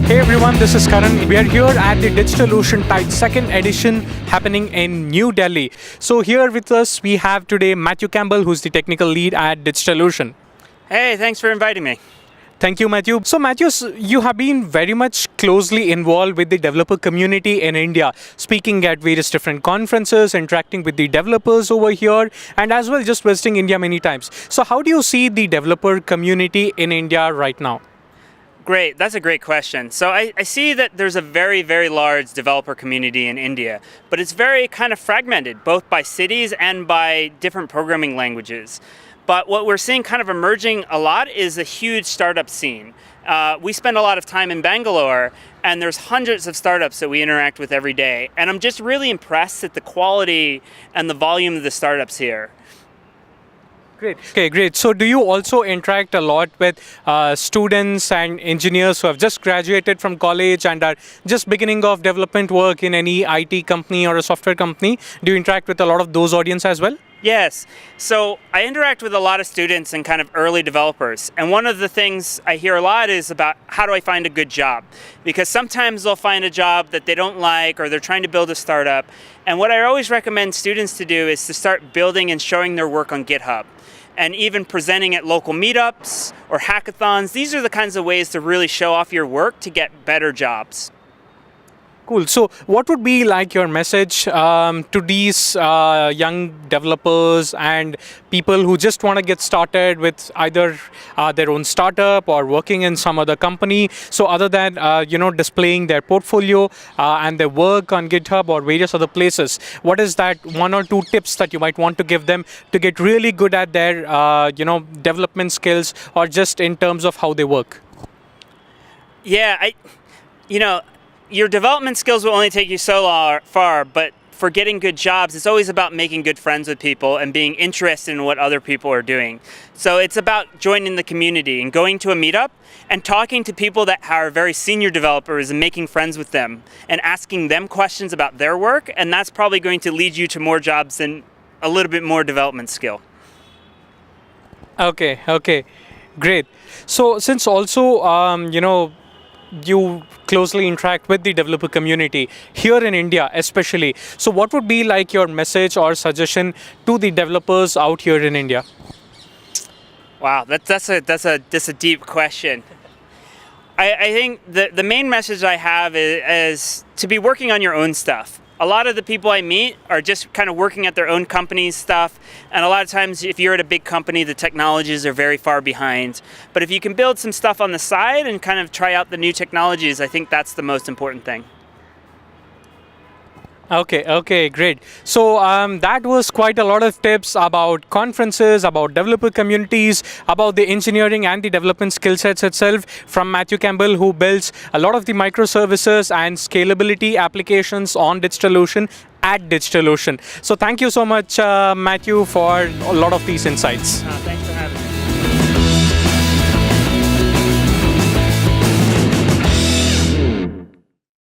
Hey everyone, this is Karan. We are here at the DigitalOcean Tide second edition happening in New Delhi. So here with us we have today Matthew Campbell, who's the technical lead at DigitalOcean. Hey, thanks for inviting me. Thank you, Matthew. So, Matthew, you have been very much closely involved with the developer community in India, speaking at various different conferences, interacting with the developers over here, and as well just visiting India many times. So, how do you see the developer community in India right now? Great, that's a great question. So I see that there's a very, very large developer community in India, but it's very kind of fragmented, both by cities and by different programming languages. But what we're seeing kind of emerging a lot is a huge startup scene. We spend a lot of time in Bangalore, and there's hundreds of startups that we interact with every day. And I'm just really impressed at the quality and the volume of the startups here. Great. Okay, great. So do you also interact a lot with students and engineers who have just graduated from college and are just beginning of development work in any IT company or a software company? Do you interact with a lot of those audience as well? Yes. So I interact with a lot of students and kind of early developers. And one of the things I hear a lot is about how do I find a good job? Because sometimes they'll find a job that they don't like or they're trying to build a startup. And what I always recommend students to do is to start building and showing their work on GitHub. And even presenting at local meetups or hackathons. These are the kinds of ways to really show off your work to get better jobs. Cool. So what would be like your message to these young developers and people who just want to get started with either their own startup or working in some other company? So other than displaying their portfolio and their work on GitHub or various other places, what is that one or two tips that you might want to give them to get really good at their development skills or just in terms of how they work? Yeah, your development skills will only take you so far, but for getting good jobs, it's always about making good friends with people and being interested in what other people are doing. So it's about joining the community and going to a meetup and talking to people that are very senior developers and making friends with them and asking them questions about their work. And that's probably going to lead you to more jobs and a little bit more development skill. Okay, great. So since also, you closely interact with the developer community here in India especially. So what would be like your message or suggestion to the developers out here in India? Wow, that's a deep question. I think the main message I have is to be working on your own stuff. A lot of the people I meet are just kind of working at their own company's stuff. And a lot of times, if you're at a big company, the technologies are very far behind. But if you can build some stuff on the side and kind of try out the new technologies, I think that's the most important thing. Okay, great. So that was quite a lot of tips about conferences, about developer communities, about the engineering and the development skill sets itself from Matthew Campbell, who builds a lot of the microservices and scalability applications on DigitalOcean at DigitalOcean. So thank you so much, Matthew, for a lot of these insights. Thank